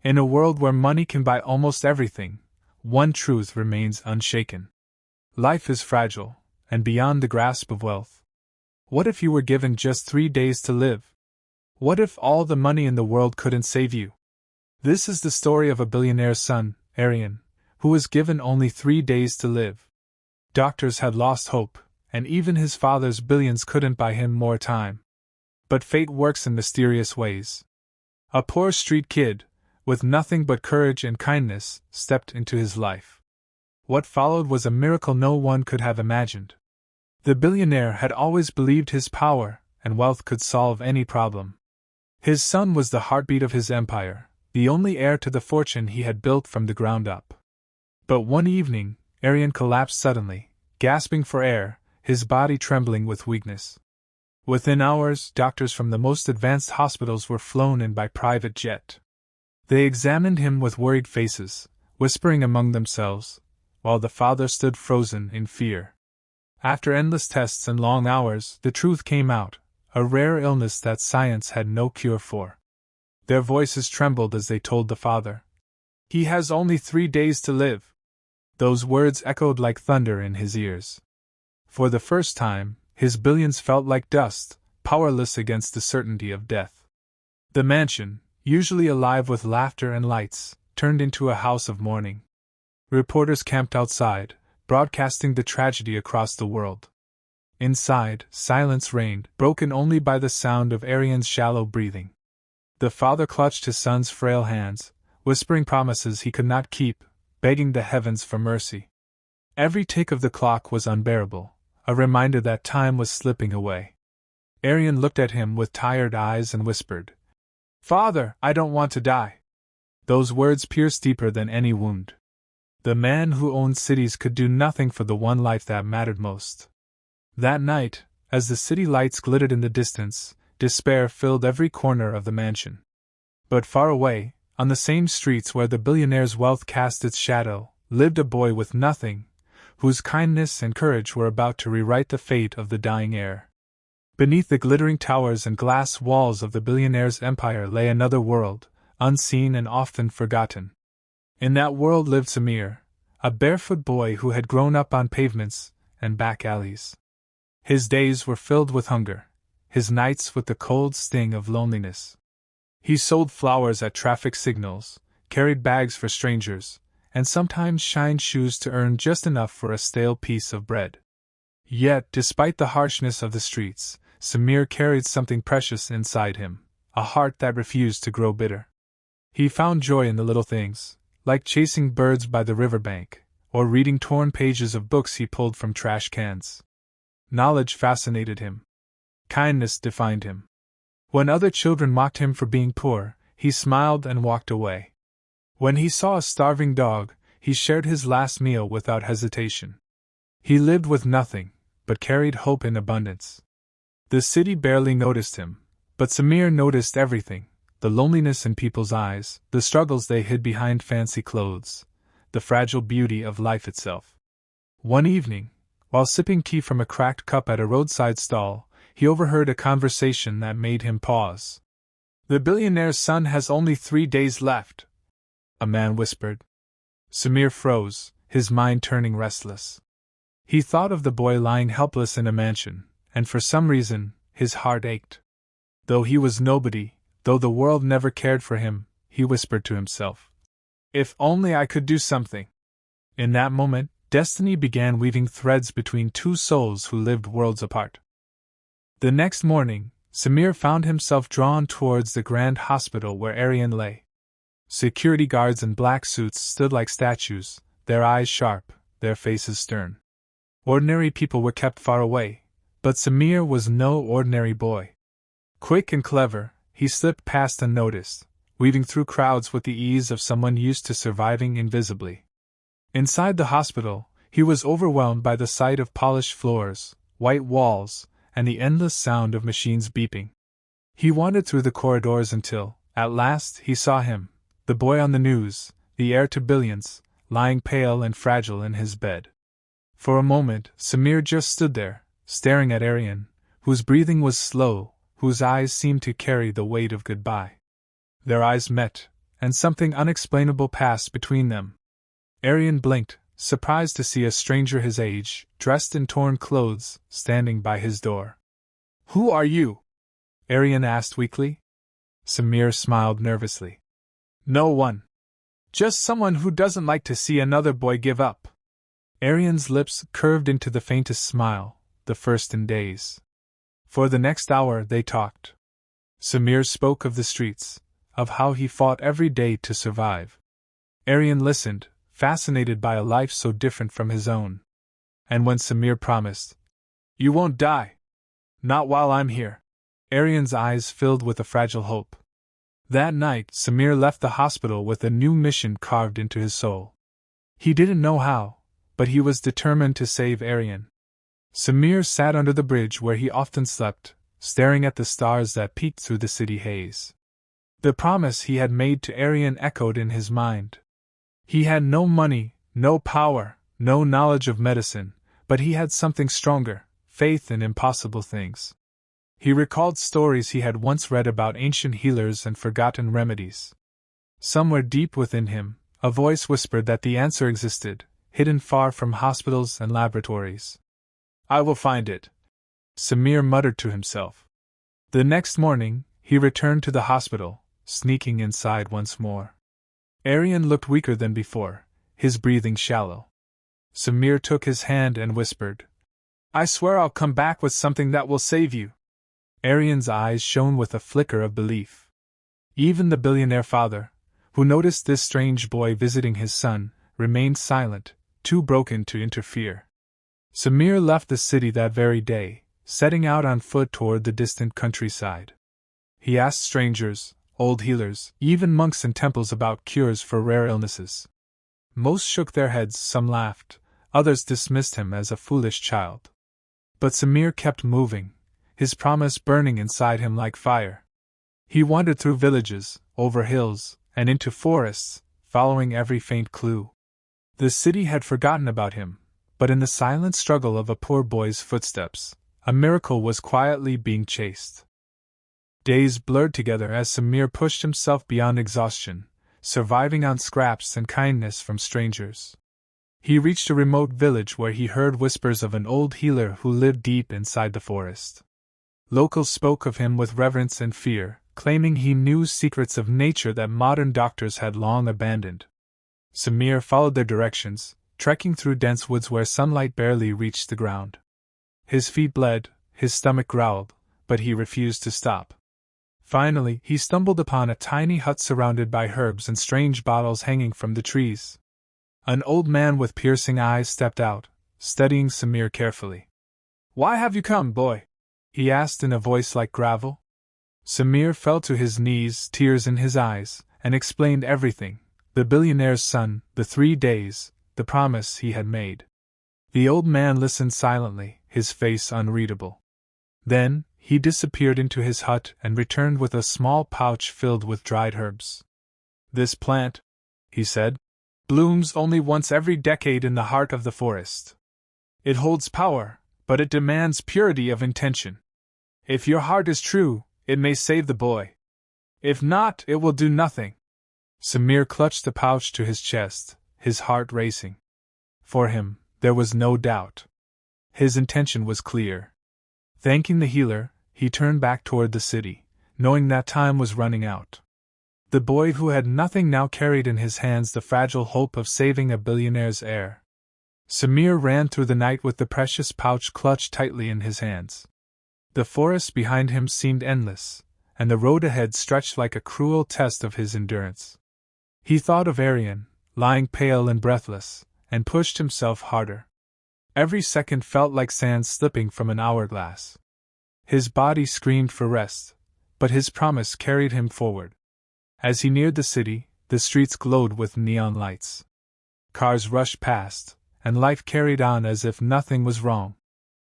In a world where money can buy almost everything, one truth remains unshaken. Life is fragile, and beyond the grasp of wealth. What if you were given just 3 days to live? What if all the money in the world couldn't save you? This is the story of a billionaire's son, Arian, who was given only 3 days to live. Doctors had lost hope, and even his father's billions couldn't buy him more time. But fate works in mysterious ways. A poor street kid, with nothing but courage and kindness, stepped into his life. What followed was a miracle no one could have imagined. The billionaire had always believed his power and wealth could solve any problem. His son was the heartbeat of his empire, the only heir to the fortune he had built from the ground up. But one evening, Arian collapsed suddenly, gasping for air, his body trembling with weakness. Within hours, doctors from the most advanced hospitals were flown in by private jet. They examined him with worried faces, whispering among themselves, while the father stood frozen in fear. After endless tests and long hours, the truth came out, a rare illness that science had no cure for. Their voices trembled as they told the father, "He has only 3 days to live." Those words echoed like thunder in his ears. For the first time, his billions felt like dust, powerless against the certainty of death. The mansion, usually alive with laughter and lights, turned into a house of mourning. Reporters camped outside, broadcasting the tragedy across the world. Inside, silence reigned, broken only by the sound of Arian's shallow breathing. The father clutched his son's frail hands, whispering promises he could not keep, begging the heavens for mercy. Every tick of the clock was unbearable, a reminder that time was slipping away. Arian looked at him with tired eyes and whispered, "Father, I don't want to die." Those words pierced deeper than any wound. The man who owned cities could do nothing for the one life that mattered most. That night, as the city lights glittered in the distance, despair filled every corner of the mansion. But far away, on the same streets where the billionaire's wealth cast its shadow, lived a boy with nothing, whose kindness and courage were about to rewrite the fate of the dying heir. Beneath the glittering towers and glass walls of the billionaire's empire lay another world, unseen and often forgotten. In that world lived Samir, a barefoot boy who had grown up on pavements and back alleys. His days were filled with hunger, his nights with the cold sting of loneliness. He sold flowers at traffic signals, carried bags for strangers, and sometimes shined shoes to earn just enough for a stale piece of bread. Yet, despite the harshness of the streets, Samir carried something precious inside him, a heart that refused to grow bitter. He found joy in the little things, like chasing birds by the riverbank, or reading torn pages of books he pulled from trash cans. Knowledge fascinated him. Kindness defined him. When other children mocked him for being poor, he smiled and walked away. When he saw a starving dog, he shared his last meal without hesitation. He lived with nothing, but carried hope in abundance. The city barely noticed him, but Samir noticed everything: the loneliness in people's eyes, the struggles they hid behind fancy clothes, the fragile beauty of life itself. One evening, while sipping tea from a cracked cup at a roadside stall, he overheard a conversation that made him pause. "The billionaire's son has only 3 days left," a man whispered. Samir froze, his mind turning restless. He thought of the boy lying helpless in a mansion, and for some reason, his heart ached. Though he was nobody, though the world never cared for him, he whispered to himself, "If only I could do something." In that moment, destiny began weaving threads between two souls who lived worlds apart. The next morning, Samir found himself drawn towards the grand hospital where Arian lay. Security guards in black suits stood like statues, their eyes sharp, their faces stern. Ordinary people were kept far away, but Samir was no ordinary boy. Quick and clever, he slipped past unnoticed, weaving through crowds with the ease of someone used to surviving invisibly. Inside the hospital, he was overwhelmed by the sight of polished floors, white walls, and the endless sound of machines beeping. He wandered through the corridors until, at last, he saw him, the boy on the news, the heir to billions, lying pale and fragile in his bed. For a moment, Samir just stood there, staring at Arian, whose breathing was slow, whose eyes seemed to carry the weight of goodbye. Their eyes met, and something unexplainable passed between them. Arian blinked, surprised to see a stranger his age, dressed in torn clothes, standing by his door. "Who are you?" Arian asked weakly. Samir smiled nervously. "No one. Just someone who doesn't like to see another boy give up." Arian's lips curved into the faintest smile, the first in days. For the next hour they talked. Samir spoke of the streets, of how he fought every day to survive. Arian listened, fascinated by a life so different from his own. And when Samir promised, "You won't die. Not while I'm here," Arian's eyes filled with a fragile hope. That night, Samir left the hospital with a new mission carved into his soul. He didn't know how, but he was determined to save Arian. Samir sat under the bridge where he often slept, staring at the stars that peeked through the city haze. The promise he had made to Arian echoed in his mind. He had no money, no power, no knowledge of medicine, but he had something stronger: faith in impossible things. He recalled stories he had once read about ancient healers and forgotten remedies. Somewhere deep within him, a voice whispered that the answer existed, hidden far from hospitals and laboratories. "I will find it," Samir muttered to himself. The next morning, he returned to the hospital, sneaking inside once more. Arian looked weaker than before, his breathing shallow. Samir took his hand and whispered, "I swear I'll come back with something that will save you." Arian's eyes shone with a flicker of belief. Even the billionaire father, who noticed this strange boy visiting his son, remained silent, too broken to interfere. Samir left the city that very day, setting out on foot toward the distant countryside. He asked strangers, old healers, even monks in temples about cures for rare illnesses. Most shook their heads, some laughed, others dismissed him as a foolish child. But Samir kept moving, his promise burning inside him like fire. He wandered through villages, over hills, and into forests, following every faint clue. The city had forgotten about him, but in the silent struggle of a poor boy's footsteps, a miracle was quietly being chased. Days blurred together as Samir pushed himself beyond exhaustion, surviving on scraps and kindness from strangers. He reached a remote village where he heard whispers of an old healer who lived deep inside the forest. Locals spoke of him with reverence and fear, claiming he knew secrets of nature that modern doctors had long abandoned. Samir followed their directions, trekking through dense woods where sunlight barely reached the ground. His feet bled, his stomach growled, but he refused to stop. Finally, he stumbled upon a tiny hut surrounded by herbs and strange bottles hanging from the trees. An old man with piercing eyes stepped out, studying Samir carefully. "Why have you come, boy?" he asked in a voice like gravel. Samir fell to his knees, tears in his eyes, and explained everything: the billionaire's son, the 3 days, the promise he had made. The old man listened silently, his face unreadable. Then, he disappeared into his hut and returned with a small pouch filled with dried herbs. "This plant," he said, "blooms only once every decade in the heart of the forest. It holds power, but it demands purity of intention. If your heart is true, it may save the boy. If not, it will do nothing." Samir clutched the pouch to his chest, his heart racing. For him, there was no doubt. His intention was clear. Thanking the healer, he turned back toward the city, knowing that time was running out. The boy who had nothing now carried in his hands the fragile hope of saving a billionaire's heir. Samir ran through the night with the precious pouch clutched tightly in his hands. The forest behind him seemed endless, and the road ahead stretched like a cruel test of his endurance. He thought of Arian, lying pale and breathless, and pushed himself harder. Every second felt like sand slipping from an hourglass. His body screamed for rest, but his promise carried him forward. As he neared the city, the streets glowed with neon lights. Cars rushed past, and life carried on as if nothing was wrong.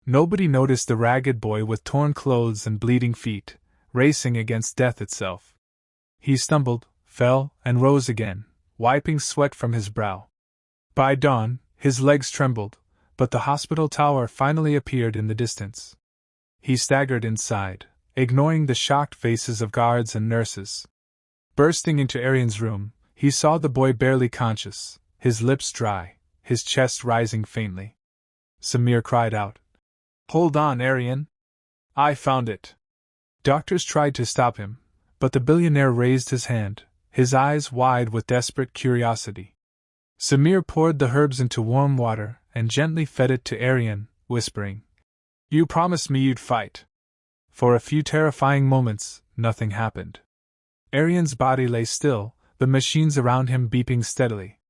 Nobody noticed the ragged boy with torn clothes and bleeding feet, racing against death itself. He stumbled, fell, and rose again, wiping sweat from his brow. By dawn, his legs trembled, but the hospital tower finally appeared in the distance. He staggered inside, ignoring the shocked faces of guards and nurses. Bursting into Arian's room, he saw the boy barely conscious, his lips dry, his chest rising faintly. Samir cried out, "Hold on, Arian! I found it!" Doctors tried to stop him, but the billionaire raised his hand, his eyes wide with desperate curiosity. Samir poured the herbs into warm water and gently fed it to Arian, whispering, "You promised me you'd fight." For a few terrifying moments, nothing happened. Arian's body lay still, the machines around him beeping steadily.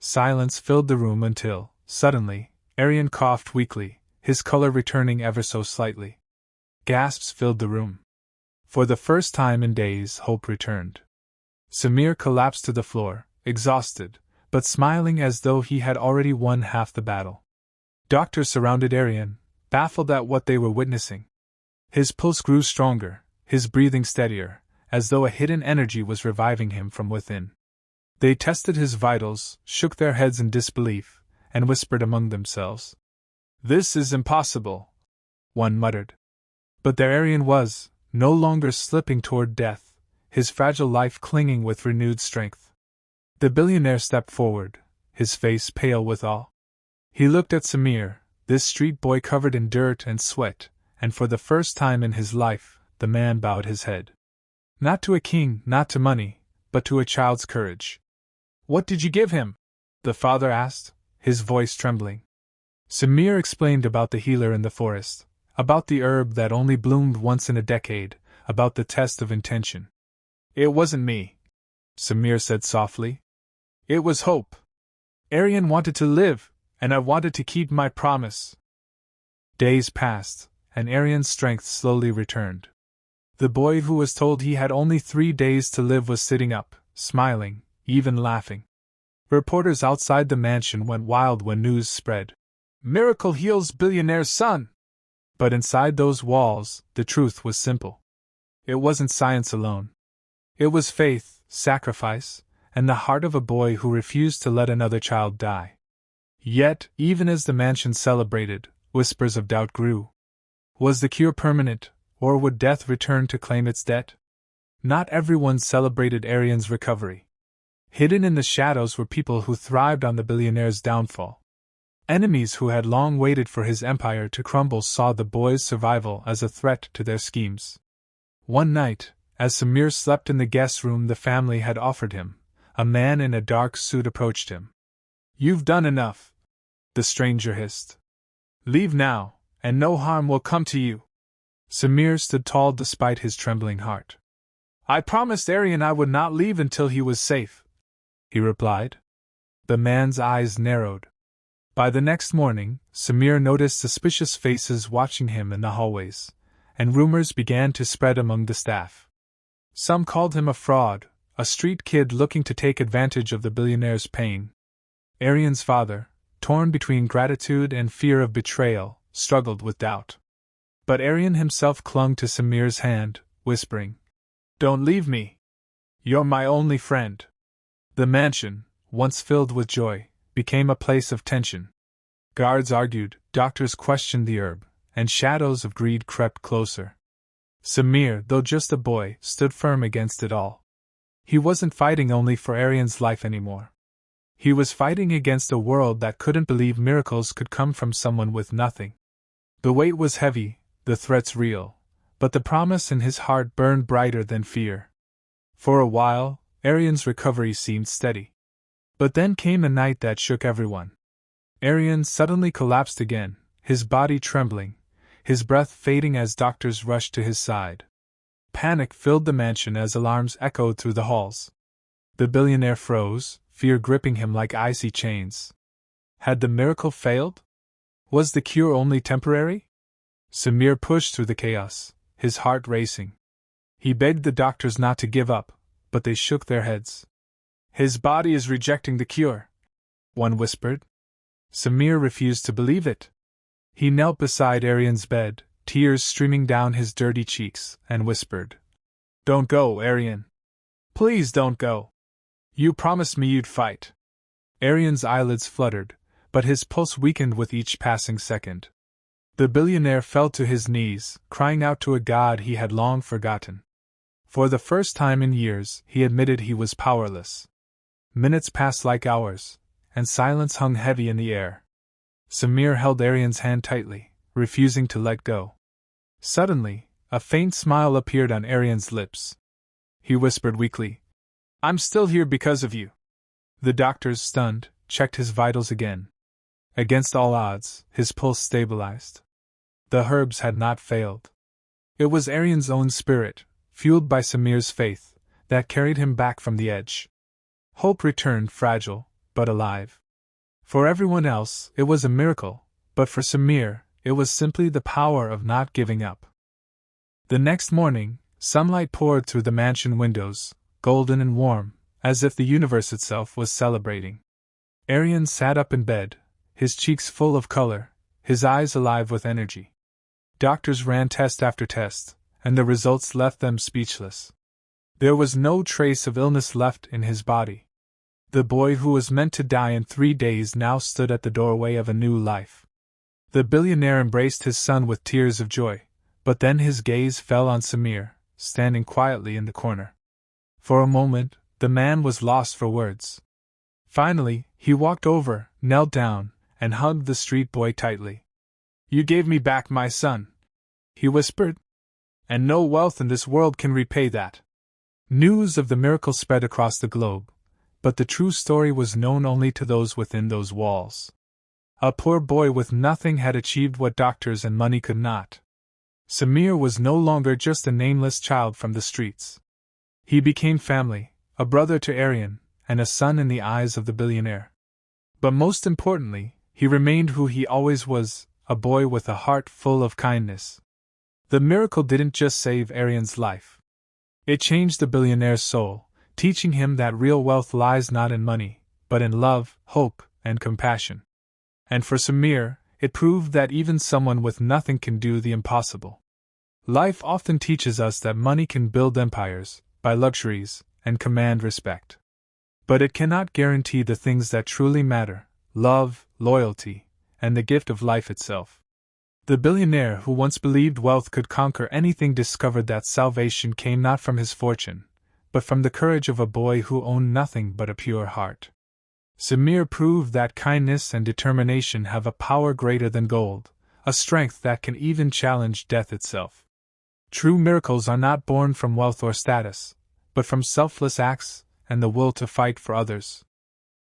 Silence filled the room until, suddenly, Arian coughed weakly, his color returning ever so slightly. Gasps filled the room. For the first time in days, hope returned. Samir collapsed to the floor, exhausted, but smiling as though he had already won half the battle. Doctors surrounded Arian, baffled at what they were witnessing. His pulse grew stronger, his breathing steadier, as though a hidden energy was reviving him from within. They tested his vitals, shook their heads in disbelief, and whispered among themselves. "This is impossible," one muttered. But there Arian was, no longer slipping toward death, his fragile life clinging with renewed strength. The billionaire stepped forward, his face pale with awe. He looked at Samir, this street boy covered in dirt and sweat, and for the first time in his life, the man bowed his head. Not to a king, not to money, but to a child's courage. "What did you give him?" the father asked, his voice trembling. Samir explained about the healer in the forest, about the herb that only bloomed once in a decade, about the test of intention. "It wasn't me," Samir said softly. "It was hope. Arian wanted to live, and I wanted to keep my promise." Days passed, and Arian's strength slowly returned. The boy who was told he had only 3 days to live was sitting up, smiling, even laughing. Reporters outside the mansion went wild when news spread. "Miracle heals billionaire's son!" But inside those walls, the truth was simple. It wasn't science alone. It was faith, sacrifice, and the heart of a boy who refused to let another child die. Yet, even as the mansion celebrated, whispers of doubt grew. Was the cure permanent, or would death return to claim its debt? Not everyone celebrated Arian's recovery. Hidden in the shadows were people who thrived on the billionaire's downfall. Enemies who had long waited for his empire to crumble saw the boy's survival as a threat to their schemes. One night, as Samir slept in the guest room the family had offered him, a man in a dark suit approached him. "You've done enough," the stranger hissed. "Leave now, and no harm will come to you." Samir stood tall despite his trembling heart. "I promised Arian I would not leave until he was safe," he replied. The man's eyes narrowed. By the next morning, Samir noticed suspicious faces watching him in the hallways, and rumors began to spread among the staff. Some called him a fraud, a street kid looking to take advantage of the billionaire's pain. Arian's father, torn between gratitude and fear of betrayal, struggled with doubt. But Arian himself clung to Samir's hand, whispering, "Don't leave me. You're my only friend." The mansion, once filled with joy, became a place of tension. Guards argued, doctors questioned the herb, and shadows of greed crept closer. Samir, though just a boy, stood firm against it all. He wasn't fighting only for Arian's life anymore. He was fighting against a world that couldn't believe miracles could come from someone with nothing. The weight was heavy, the threats real, but the promise in his heart burned brighter than fear. For a while, Arian's recovery seemed steady. But then came a night that shook everyone. Arian suddenly collapsed again, his body trembling, his breath fading as doctors rushed to his side. Panic filled the mansion as alarms echoed through the halls. The billionaire froze, fear gripping him like icy chains. Had the miracle failed? Was the cure only temporary? Samir pushed through the chaos, his heart racing. He begged the doctors not to give up, but they shook their heads. "His body is rejecting the cure," one whispered. Samir refused to believe it. He knelt beside Arian's bed, tears streaming down his dirty cheeks, and whispered, "Don't go, Arian. Please don't go. You promised me you'd fight." Arian's eyelids fluttered, but his pulse weakened with each passing second. The billionaire fell to his knees, crying out to a god he had long forgotten. For the first time in years, he admitted he was powerless. Minutes passed like hours, and silence hung heavy in the air. Samir held Arian's hand tightly, refusing to let go. Suddenly, a faint smile appeared on Arian's lips. He whispered weakly, "I'm still here because of you." The doctors, stunned, checked his vitals again. Against all odds, his pulse stabilized. The herbs had not failed. It was Arian's own spirit, fueled by Samir's faith, that carried him back from the edge. Hope returned, fragile, but alive. For everyone else, it was a miracle, but for Samir, it was simply the power of not giving up. The next morning, sunlight poured through the mansion windows, golden and warm, as if the universe itself was celebrating. Arian sat up in bed, his cheeks full of color, his eyes alive with energy. Doctors ran test after test, and the results left them speechless. There was no trace of illness left in his body. The boy who was meant to die in 3 days now stood at the doorway of a new life. The billionaire embraced his son with tears of joy, but then his gaze fell on Samir, standing quietly in the corner. For a moment, the man was lost for words. Finally, he walked over, knelt down, and hugged the street boy tightly. "You gave me back my son," he whispered, "and no wealth in this world can repay that." News of the miracle spread across the globe, but the true story was known only to those within those walls. A poor boy with nothing had achieved what doctors and money could not. Samir was no longer just a nameless child from the streets. He became family, a brother to Arian, and a son in the eyes of the billionaire. But most importantly, he remained who he always was, a boy with a heart full of kindness. The miracle didn't just save Arian's life. It changed the billionaire's soul, teaching him that real wealth lies not in money, but in love, hope, and compassion. And for Samir, it proved that even someone with nothing can do the impossible. Life often teaches us that money can build empires, buy luxuries, and command respect. But it cannot guarantee the things that truly matter: love, loyalty, and the gift of life itself. The billionaire who once believed wealth could conquer anything discovered that salvation came not from his fortune, but from the courage of a boy who owned nothing but a pure heart. Samir proved that kindness and determination have a power greater than gold, a strength that can even challenge death itself. True miracles are not born from wealth or status, but from selfless acts and the will to fight for others.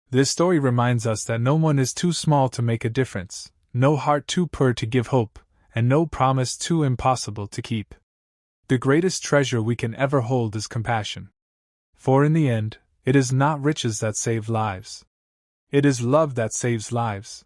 This story reminds us that no one is too small to make a difference, no heart too poor to give hope, and no promise too impossible to keep. The greatest treasure we can ever hold is compassion. For in the end, it is not riches that save lives. It is love that saves lives.